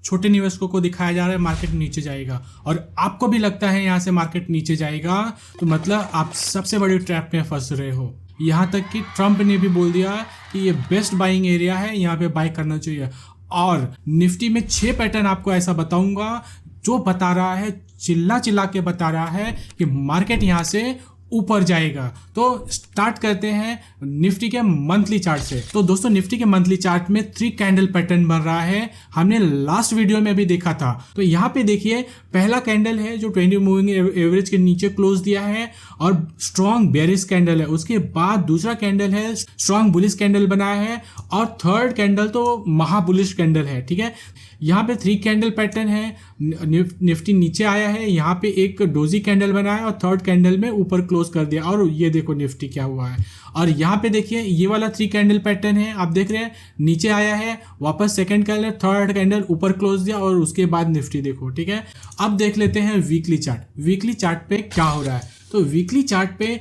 छोटे निवेशकों को दिखाया जा रहा है मार्केट नीचे जाएगा और आपको भी लगता है यहाँ से मार्केट नीचे जाएगा, तो मतलब आप सबसे बड़ी ट्रैप में फंस रहे हो। यहाँ तक कि ट्रम्प ने भी बोल दिया कि ये बेस्ट बाइंग एरिया है, यहाँ पे बाय करना चाहिए। और निफ्टी में 6 पैटर्न आपको ऐसा बताऊंगा जो बता रहा है, चिल्ला चिल्ला के बता रहा है कि मार्केट यहाँ से ऊपर जाएगा। तो स्टार्ट करते हैं निफ्टी के मंथली चार्ट से। तो दोस्तों निफ्टी के मंथली चार्ट में 3 कैंडल पैटर्न बन रहा है, हमने लास्ट वीडियो में भी देखा था। तो यहाँ पे देखिए पहला कैंडल है जो 20 मूविंग एवरेज के नीचे क्लोज दिया है और स्ट्रॉन्ग बेरिश कैंडल है। उसके बाद दूसरा कैंडल है स्ट्रॉन्ग बुलिश कैंडल बनाया है और थर्ड कैंडल तो महा बुलिश कैंडल है। ठीक है, यहाँ पे 3 कैंडल पैटर्न है। निफ्टी नीचे आया है, यहाँ पे एक डोजी कैंडल बनाया और थर्ड कैंडल में ऊपर क्लोज कर दिया और ये देखो निफ्टी क्या हुआ है। और यहाँ पे देखिए ये वाला 3 कैंडल पैटर्न है, आप देख रहे हैं नीचे आया है, वापस सेकंड कैंडल, थर्ड कैंडल ऊपर क्लोज दिया और उसके बाद निफ्टी देखो। ठीक है, अब देख लेते हैं वीकली चार्ट। वीकली चार्ट पे क्या हो रहा है। तो वीकली चार्ट पे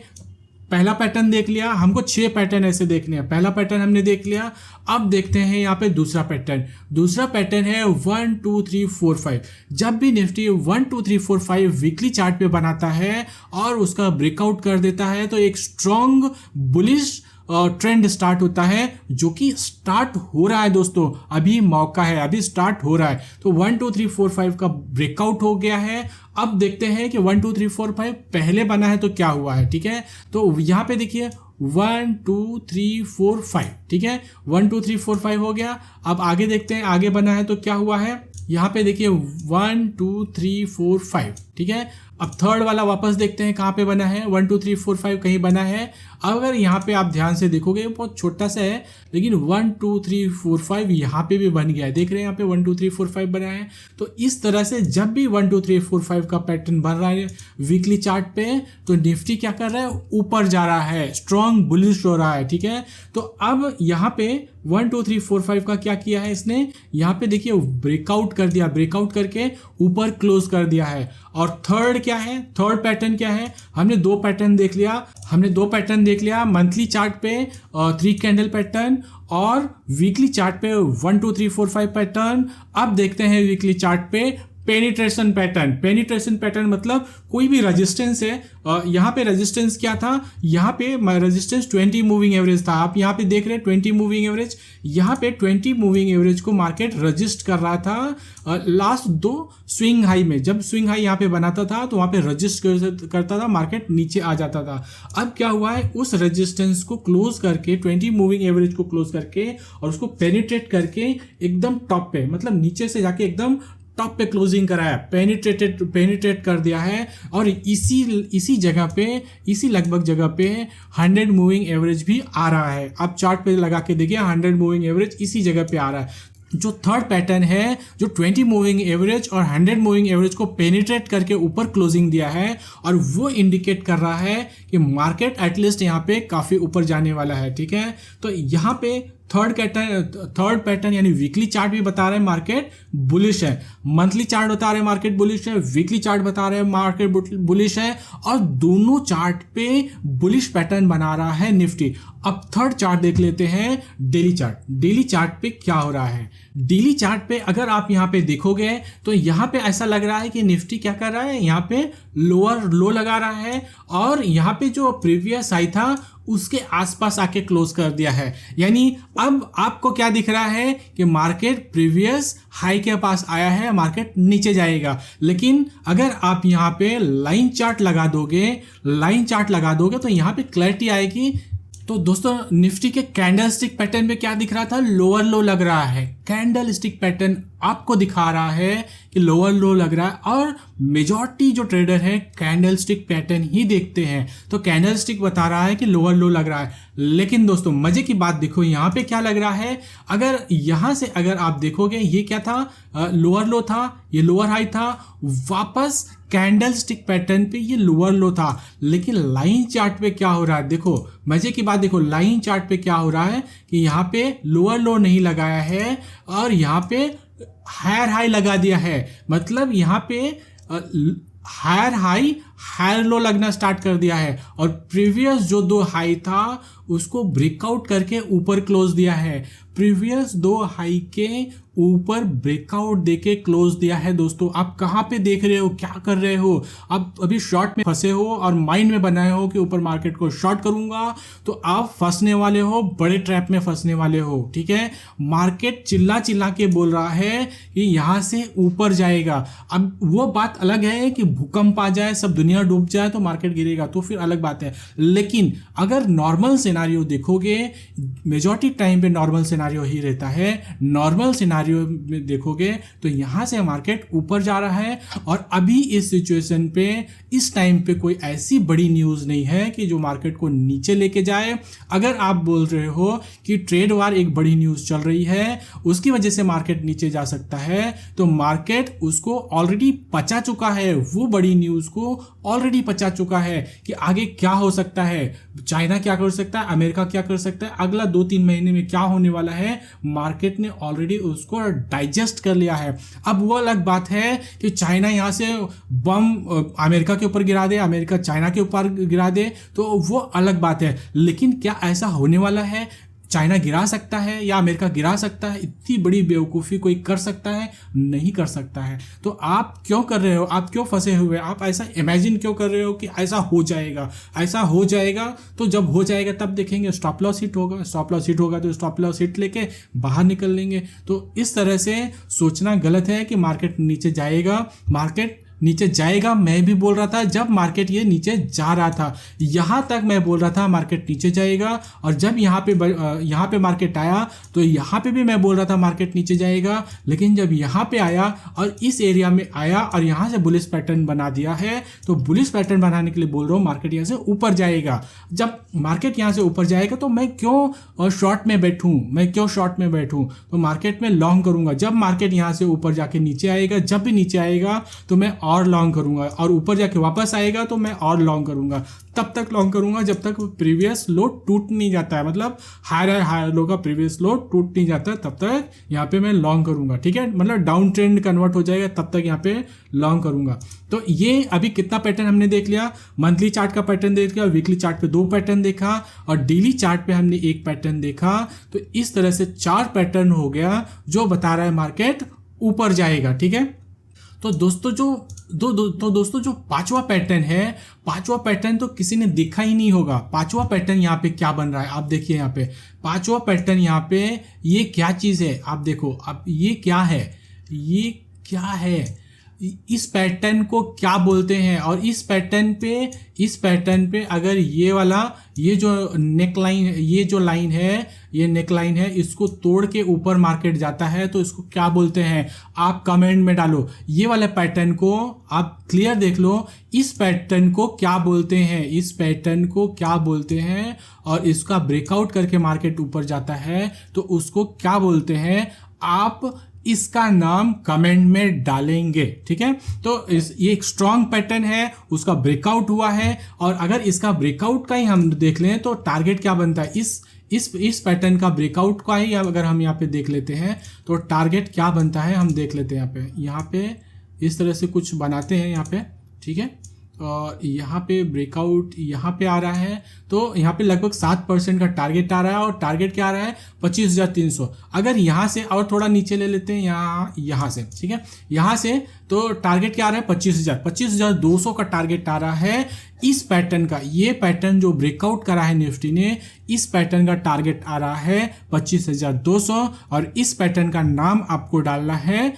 पहला पैटर्न देख लिया, हमको 6 पैटर्न ऐसे देखने हैं। पहला पैटर्न हमने देख लिया, अब देखते हैं यहाँ पे दूसरा पैटर्न। दूसरा पैटर्न है 1 2 3 4 5। जब भी निफ्टी 1 2 3 4 5 वीकली चार्ट पे बनाता है और उसका ब्रेकआउट कर देता है तो एक स्ट्रॉन्ग बुलिश ट्रेंड स्टार्ट होता है, जो कि स्टार्ट हो रहा है दोस्तों। अभी मौका है, अभी स्टार्ट हो रहा है। तो 1 2 3 4 5 का ब्रेकआउट हो गया है। अब देखते हैं कि 1 2 3 4 5 पहले बना है तो क्या हुआ है। ठीक है, तो यहाँ पे देखिए 1 2 3 4 5। ठीक है, 1 2 3 4 5 हो गया। अब आगे देखते हैं आगे बना है तो क्या हुआ है। यहाँ पे देखिए 1 2 3 4 5। ठीक है, अब थर्ड वाला वापस देखते हैं कहाँ पे बना है। 1 2 3 4 5 कहीं बना है। अगर यहाँ पे आप ध्यान से देखोगे बहुत छोटा सा है, लेकिन 1 2 3 4 5 यहाँ पे भी बन गया है। देख रहे हैं यहाँ पे 1 2 3 4 5 बना है। तो इस तरह से जब भी 1 2 3 4 5 का पैटर्न बन रहा है वीकली चार्ट पे, तो निफ्टी क्या कर रहा है, ऊपर जा रहा है, स्ट्रॉन्ग बुलिश हो रहा है। ठीक है, तो अब यहाँ पे 1 2 3 4 5 का क्या किया है इसने, यहाँ पे देखिए ब्रेकआउट कर दिया, ब्रेकआउट करके ऊपर क्लोज कर दिया है। और थर्ड क्या है, थर्ड पैटर्न क्या है, हमने 2 पैटर्न देख लिया। मंथली चार्ट पे 3 कैंडल पैटर्न और वीकली चार्ट पे 1 2 3 4 5 पैटर्न। अब देखते हैं वीकली चार्ट पे पेनिट्रेशन पैटर्न मतलब कोई भी रेजिस्टेंस है। यहाँ पे रेजिस्टेंस क्या था, यहाँ पे रेजिस्टेंस 20 मूविंग एवरेज था। आप यहाँ पे देख रहे हैं 20 मूविंग एवरेज। यहाँ पे 20 मूविंग एवरेज को मार्केट रजिस्ट कर रहा था लास्ट 2 स्विंग हाई में। जब स्विंग हाई यहाँ पे बनाता था तो वहाँ पे रजिस्ट करता था, मार्केट नीचे आ जाता था। अब क्या हुआ है, उस रेजिस्टेंस को क्लोज करके 20 मूविंग एवरेज को क्लोज करके और उसको पेनिट्रेट करके एकदम टॉप पे, मतलब नीचे से जाके एकदम टॉप पे क्लोजिंग कराया, पेनिट्रेट कर दिया है। और इसी जगह पे, इसी लगभग जगह पे 100 मूविंग एवरेज भी आ रहा है। आप चार्ट पे लगा के देखिए 100 मूविंग एवरेज इसी जगह पे आ रहा है। जो थर्ड पैटर्न है, जो 20 मूविंग एवरेज और 100 मूविंग एवरेज को पेनिट्रेट करके ऊपर क्लोजिंग दिया है, और वो इंडिकेट कर रहा है कि मार्केट एटलीस्ट यहाँ पे काफी ऊपर जाने वाला है। ठीक है, तो यहाँ पे थर्ड पैटर्न यानी वीकली चार्ट भी बता रहे हैं मार्केट बुलिश है, मंथली चार्ट बता रहे हैं मार्केट बुलिश है, वीकली चार्ट बता रहे हैं मार्केट बुलिश है, और दोनों चार्ट पे बुलिश पैटर्न बना रहा है निफ्टी। अब थर्ड चार्ट देख लेते हैं, डेली चार्ट पे क्या हो रहा है। डेली चार्ट पे अगर आप यहाँ पे देखोगे तो यहाँ पे ऐसा लग रहा है कि निफ्टी क्या कर रहा है, यहाँ पे लोअर लो लगा रहा है और यहाँ पे जो प्रीवियस हाई था उसके आसपास आके क्लोज कर दिया है। यानी अब आपको क्या दिख रहा है कि मार्केट प्रीवियस हाई के पास आया है, मार्केट नीचे जाएगा। लेकिन अगर आप यहाँ पे लाइन चार्ट लगा दोगे तो यहाँ पे क्लैरिटी आएगी। तो दोस्तों निफ्टी के कैंडलस्टिक पैटर्न पे क्या दिख रहा था, लोअर लो लग रहा है। कैंडलस्टिक पैटर्न आपको दिखा रहा है कि लोअर लो लग रहा है, और मेजॉरिटी जो ट्रेडर है कैंडलस्टिक पैटर्न ही देखते हैं, तो कैंडलस्टिक बता रहा है कि लोअर लो लग रहा है। लेकिन दोस्तों मजे की बात देखो यहाँ पे क्या लग रहा है, अगर यहाँ से अगर आप देखोगे ये क्या था, लोअर लो था, ये लोअर हाई था, वापस कैंडलस्टिक पैटर्न पे ये लोअर लो था। लेकिन लाइन चार्ट पे क्या हो रहा है, देखो मजे की बात देखो, लाइन चार्ट पे क्या हो रहा है कि यहाँ पे लोअर लो नहीं लगाया है और यहाँ पे हायर हाई लगा दिया है। मतलब यहाँ पे हायर हाई हायर लो लगना स्टार्ट कर दिया है और प्रीवियस जो 2 हाई था उसको ब्रेकआउट करके ऊपर क्लोज दिया है। प्रीवियस 2 हाई के ऊपर ब्रेकआउट देके क्लोज दिया है। दोस्तों आप कहाँ पे देख रहे हो, क्या कर रहे हो? आप अभी शॉर्ट में फंसे हो और माइंड में बनाए हो कि ऊपर मार्केट को शॉर्ट करूंगा, तो आप फंसने वाले हो, बड़े ट्रैप में फंसने वाले हो। ठीक है, मार्केट चिल्ला चिल्ला के बोल रहा है कि यहाँ से ऊपर जाएगा। अब वो बात अलग है कि भूकंप आ जाए, सब दुनिया डूब जाए तो मार्केट गिरेगा, तो फिर अलग बात है। लेकिन अगर नॉर्मल सिनारियो देखोगे, मेजॉरिटी टाइम पे नॉर्मल सिनारियो ही रहता है। नॉर्मल सिनारियो में देखोगे तो यहां से मार्केट ऊपर जा रहा है और अभी इस सिचुएशन पे, इस टाइम पे कोई ऐसी बड़ी न्यूज नहीं है कि जो मार्केट को नीचे लेके जाए। अगर आप बोल रहे हो कि ट्रेड वार एक बड़ी न्यूज चल रही है, उसकी वजह से मार्केट नीचे जा सकता है, तो मार्केट उसको ऑलरेडी पचा चुका है, वो बड़ी न्यूज को ऑलरेडी पचा चुका है कि आगे क्या हो सकता है, चाइना क्या कर सकता है, अमेरिका क्या कर सकता है, अगला 2-3 महीने में क्या होने वाला है, मार्केट ने ऑलरेडी उसको डाइजेस्ट कर लिया है। अब वो अलग बात है कि चाइना यहां से बम अमेरिका के ऊपर गिरा दे, अमेरिका चाइना के ऊपर गिरा दे, तो वो अलग बात है। लेकिन क्या ऐसा होने वाला है? चाइना गिरा सकता है या अमेरिका गिरा सकता है? इतनी बड़ी बेवकूफ़ी कोई कर सकता है? नहीं कर सकता है। तो आप क्यों कर रहे हो? आप क्यों फंसे हुए? आप ऐसा इमेजिन क्यों कर रहे हो कि ऐसा हो जाएगा? ऐसा हो जाएगा तो जब हो जाएगा तब देखेंगे। स्टॉप लॉस हिट होगा, स्टॉप लॉस हिट होगा तो स्टॉप लॉस हिट लेके बाहर निकल लेंगे। तो इस तरह से सोचना गलत है कि मार्केट नीचे जाएगा। मार्केट नीचे जाएगा मैं भी बोल रहा था जब मार्केट ये नीचे जा रहा था, यहां तक मैं बोल रहा था मार्केट नीचे जाएगा। और जब यहाँ पे मार्केट आया तो यहाँ पे भी मैं बोल रहा था मार्केट नीचे जाएगा। लेकिन जब यहाँ पे आया और इस एरिया में आया और यहाँ से बुलिश पैटर्न बना दिया है, तो बुलिश पैटर्न बनाने के लिए बोल रहा हूँ मार्केट यहाँ से ऊपर जाएगा। जब मार्केट यहाँ से ऊपर जाएगा तो मैं क्यों शॉर्ट में बैठूं? तो मार्केट में लॉन्ग करूंगा। जब मार्केट यहाँ से ऊपर जाके नीचे आएगा, जब भी नीचे आएगा तो मैं और लॉन्ग करूंगा, और ऊपर जाके वापस आएगा तो मैं और लॉन्ग करूंगा। तब तक लॉन्ग करूंगा जब तक प्रीवियस लो टूट नहीं जाता है, मतलब हायर लो का प्रीवियस लो टूट नहीं जाता है, तब तक यहाँ पे मैं लॉन्ग करूंगा। ठीक है, मतलब डाउन ट्रेंड कन्वर्ट हो जाएगा तब तक यहाँ पे लॉन्ग करूंगा। तो ये अभी कितना पैटर्न हमने देख लिया? मंथली चार्ट का पैटर्न देख लिया, वीकली चार्ट पे 2 पैटर्न देखा और डेली चार्ट पे हमने 1 पैटर्न देखा। तो इस तरह से 4 पैटर्न हो गया जो बता रहा है मार्केट ऊपर जाएगा। ठीक है, तो दोस्तों जो 5वां पैटर्न है, 5वां पैटर्न तो किसी ने देखा ही नहीं होगा। 5वां पैटर्न यहाँ पे क्या बन रहा है आप देखिए। यहाँ पे 5वां पैटर्न, यहाँ पे ये क्या चीज है आप देखो। अब ये क्या है, इस पैटर्न को क्या बोलते हैं? और इस पैटर्न पे अगर ये जो नेकलाइन, ये जो लाइन है, ये नेकलाइन है, इसको तोड़ के ऊपर मार्केट जाता है तो इसको क्या बोलते हैं? आप कमेंट में डालो। ये वाले पैटर्न को आप क्लियर देख लो, इस पैटर्न को क्या बोलते हैं? और इसका ब्रेकआउट करके मार्केट ऊपर जाता है तो उसको क्या बोलते हैं? आप इसका नाम कमेंट में डालेंगे। ठीक है, तो ये एक स्ट्रॉन्ग पैटर्न है, उसका ब्रेकआउट हुआ है। और अगर इसका ब्रेकआउट का ही हम देख लें तो टारगेट क्या बनता है? इस पैटर्न का ब्रेकआउट का ही अगर हम यहाँ पे देख लेते हैं तो टारगेट क्या बनता है हम देख लेते हैं। यहाँ पे इस तरह से कुछ बनाते हैं यहाँ पे। ठीक है, और यहाँ पे ब्रेकआउट यहाँ पे आ रहा है तो यहाँ पे लगभग 7% का टारगेट आ रहा है। और टारगेट क्या आ रहा है? 25,300। अगर यहाँ से और थोड़ा नीचे ले लेते हैं, यहाँ से, ठीक है, यहाँ से तो टारगेट क्या आ रहा है? 25,200 का टारगेट आ रहा है इस पैटर्न का। ये पैटर्न जो ब्रेकआउट करा है निफ्टी ने, इस पैटर्न का टारगेट आ रहा है 25,200। और इस पैटर्न का नाम आपको डालना है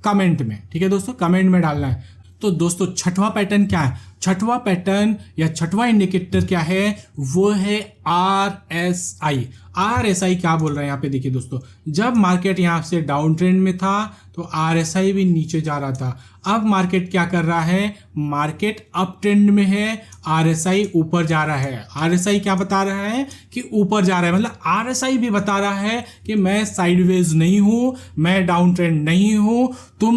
कमेंट में। ठीक है दोस्तों, कमेंट में डालना है। तो दोस्तों 6वां पैटर्न क्या है? 6वां पैटर्न या 6वां इंडिकेटर क्या है? वो है RSI। RSI क्या बोल रहा है यहाँ पे देखिए दोस्तों, जब मार्केट यहाँ से डाउन ट्रेंड में था तो RSI भी नीचे जा रहा था। अब मार्केट क्या कर रहा है? मार्केट अप ट्रेंड में है, RSI ऊपर जा रहा है। RSI क्या बता रहा है? कि ऊपर जा रहा है। मतलब RSI भी बता रहा है कि मैं साइडवेज नहीं हूं, मैं डाउन ट्रेंड नहीं हूं।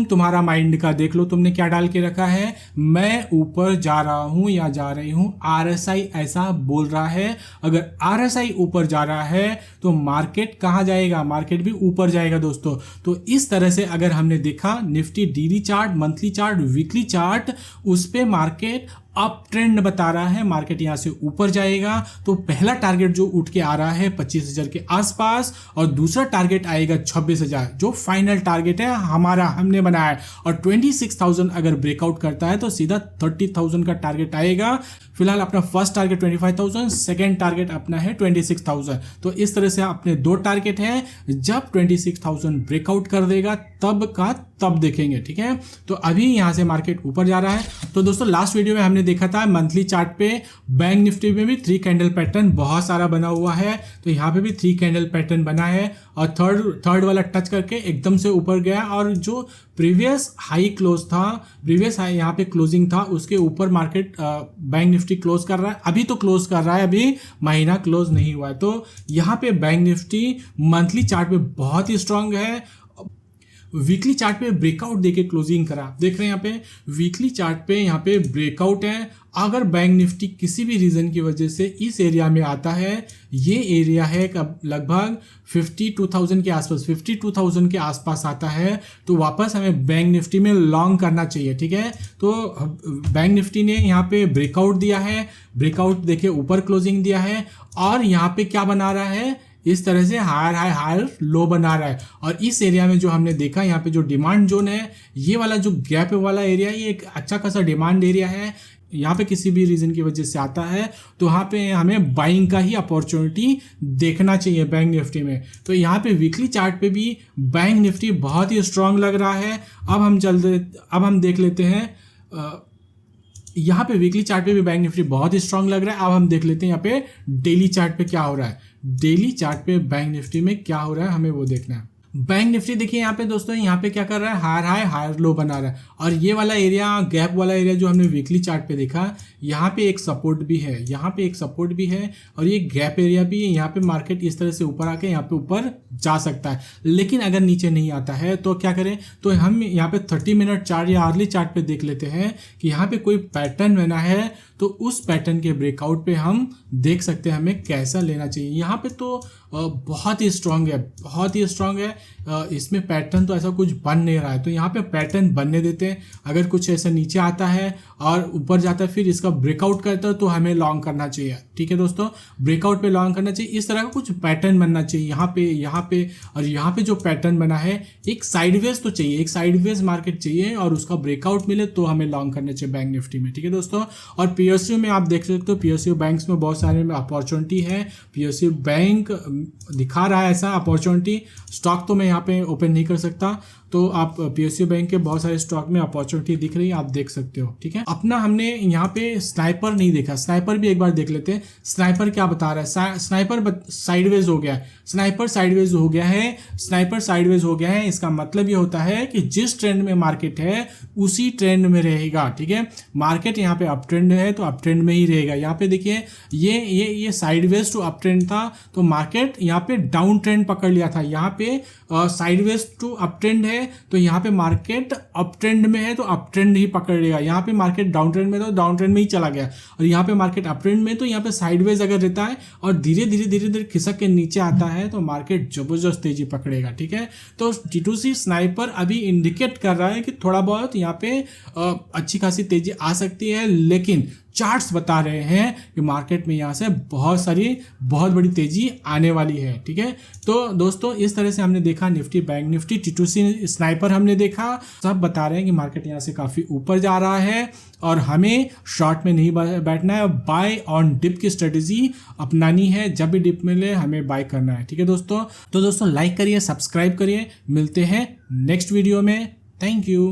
तुम्हारा माइंड का देख लो, तुमने क्या डाल के रखा है? मैं ऊपर जा रहा हूं या जा रही हूं। RSI ऐसा बोल रहा है। अगर RSI ऊपर जा रहा है तो मार्केट कहां जाएगा? मार्केट भी ऊपर जाएगा दोस्तों। तो इस तरह से अगर हमने देखा Nifty daily chart, monthly chart, weekly chart, उस पे मार्केट अप ट्रेंड बता रहा है, मार्केट यहाँ से ऊपर जाएगा। तो पहला टारगेट जो उठ के आ रहा है 25,000 के आसपास, और दूसरा टारगेट आएगा 26,000 जो फाइनल टारगेट है हमारा, हमने बनाया है। और 26,000 अगर ब्रेकआउट करता है तो सीधा 30,000 का टारगेट आएगा। फिलहाल अपना फर्स्ट टारगेट 25,000, सेकेंड टारगेट अपना है 26,000। तो इस तरह से अपने दो टारगेट हैं। जब 26,000 ब्रेकआउट कर देगा तब का तब देखेंगे, ठीक है। तो अभी यहाँ से मार्केट ऊपर जा रहा है। तो दोस्तों लास्ट वीडियो में हमने देखा था मंथली चार्ट पे बैंक निफ्टी में भी 3 कैंडल पैटर्न बहुत सारा बना हुआ है। तो यहाँ पे भी 3 कैंडल पैटर्न बना है और थर्ड वाला टच करके एकदम से ऊपर गया, और जो प्रीवियस हाई क्लोज था, प्रीवियस हाई यहाँ पे क्लोजिंग था, उसके ऊपर मार्केट बैंक निफ्टी क्लोज कर रहा है। अभी तो क्लोज कर रहा है, अभी महीना क्लोज नहीं हुआ है। तो यहाँ पे बैंक निफ्टी मंथली चार्ट पे बहुत ही स्ट्रांग है। वीकली चार्ट पे ब्रेकआउट देके क्लोजिंग करा, देख रहे हैं यहाँ पे वीकली चार्ट पे यहाँ पे ब्रेकआउट है। अगर बैंक निफ्टी किसी भी रीजन की वजह से इस एरिया में आता है, ये एरिया है लगभग 52,000 के आसपास, 52,000 के आसपास आता है, तो वापस हमें बैंक निफ्टी में लॉन्ग करना चाहिए, ठीक है। तो बैंक निफ्टी ने यहाँ पे ब्रेकआउट दिया है, ब्रेकआउट देके ऊपर क्लोजिंग दिया है, और यहाँ पे क्या बना रहा है, इस तरह से हायर हाई हायर लो बना रहा है। और इस एरिया में जो हमने देखा, यहाँ पे जो डिमांड जोन है, ये वाला जो गैप वाला एरिया, ये एक अच्छा खासा डिमांड एरिया है। यहाँ पे किसी भी रीजन की वजह से आता है तो यहाँ पे हमें बाइंग का ही अपॉर्चुनिटी देखना चाहिए बैंक निफ्टी में। तो यहाँ पे वीकली चार्ट पे भी बैंक निफ्टी बहुत ही स्ट्रांग लग रहा है। अब हम देख लेते हैं, यहाँ पे वीकली चार्ट पे भी बैंक निफ्टी बहुत ही स्ट्रांग लग रहा है। अब हम देख लेते हैं यहाँ पे डेली चार्ट पे क्या हो रहा है। डेली चार्ट पे बैंक निफ्टी में क्या हो रहा है, हमें वो देखना है। बैंक निफ्टी देखिए यहाँ पे दोस्तों, यहाँ पे क्या कर रहा है, हायर हाई हायर लो बना रहा है। और ये वाला एरिया, गैप वाला एरिया जो हमने वीकली चार्ट पे देखा, यहाँ पे एक सपोर्ट भी है, यहाँ पे एक सपोर्ट भी है, और ये गैप एरिया भी है। यहाँ पे मार्केट इस तरह से ऊपर आके यहाँ पे ऊपर जा सकता है। लेकिन अगर नीचे नहीं आता है तो क्या करें, तो हम यहाँ पे 30 मिनट चार्ट या अर्ली चार्ट पे देख लेते हैं कि यहाँ पे कोई पैटर्न बना है। तो उस पैटर्न के ब्रेकआउट पे हम देख सकते हैं हमें कैसा लेना चाहिए। यहाँ पे तो बहुत ही स्ट्रांग है, बहुत ही स्ट्रांग है। इसमें पैटर्न तो ऐसा कुछ बन नहीं रहा है, तो यहाँ पे पैटर्न बनने देते हैं। अगर कुछ ऐसा नीचे आता है और ऊपर जाता है, फिर इसका ब्रेकआउट करता है, तो हमें लॉन्ग करना चाहिए, ठीक है दोस्तों। ब्रेकआउट पे लॉन्ग करना चाहिए। इस तरह का कुछ पैटर्न बनना चाहिए यहाँ पे और यहाँ पे जो पैटर्न बना है, एक साइडवेज तो चाहिए, एक साइडवेज मार्केट चाहिए, और उसका ब्रेकआउट मिले तो हमें लॉन्ग करना चाहिए बैंक निफ्टी में, ठीक है दोस्तों। और पीएसयू में आप देख सकते हो, पीएसयू बैंक्स में बहुत सारे अपॉर्चुनिटी है। पीएसयू बैंक दिखा रहा है ऐसा अपॉर्चुनिटी। स्टॉक तो मैं यहाँ पे ओपन नहीं कर सकता, तो आप पीएसयू बैंक के बहुत सारे स्टॉक में अपॉर्चुनिटी दिख रही है, आप देख सकते हो, ठीक है। अपना हमने यहाँ पे स्नाइपर नहीं देखा, स्नाइपर भी एक बार देख लेते हैं। स्नाइपर क्या बता रहा है, स्नाइपर साइडवेज हो गया है, स्नाइपर साइडवेज हो गया है, स्नाइपर साइडवेज हो गया है। इसका मतलब ये होता है कि जिस ट्रेंड में मार्केट है उसी ट्रेंड में रहेगा, ठीक है। मार्केट यहाँ पे अप ट्रेंड है तो अप ट्रेंड में ही रहेगा। यहाँ पे देखिए ये साइडवेज टू अप ट्रेंड था, तो मार्केट यहाँ पे डाउन ट्रेंड पकड़ लिया था। यहाँ पे साइडवेज टू अप ट्रेंड है, तो यहाँ पे मार्केट अप ट्रेंड में है तो अप ट्रेंड ही पकड़ लेगा। यहाँ पे मार्केट डाउन ट्रेंड में तो डाउन ट्रेंड में ही चला गया, और यहाँ पे मार्केट अप ट्रेंड में तो यहाँ पे साइडवेज अगर रहता है और धीरे धीरे खिसक के नीचे आता है तो मार्केट जबरदस्त तेजी पकड़ेगा, ठीक है। तो T2C स्नाइपर अभी इंडिकेट कर रहा है कि थोड़ा बहुत यहाँ पे अच्छी खासी तेजी आ सकती है, लेकिन चार्ट्स बता रहे हैं कि मार्केट में यहाँ से बहुत बड़ी तेजी आने वाली है, ठीक है। तो दोस्तों इस तरह से हमने देखा Nifty, bank Nifty, T2C sniper हमने देखा, सब बता रहे हैं कि मार्केट यहाँ से काफ़ी ऊपर जा रहा है और हमें शॉर्ट में नहीं बैठना है, बाय ऑन डिप की स्ट्रेटेजी अपनानी है। जब भी डिप मिले हमें बाय करना है, ठीक है दोस्तों। तो दोस्तों लाइक करिए, सब्सक्राइब करिए, मिलते हैं नेक्स्ट वीडियो में। Thank you.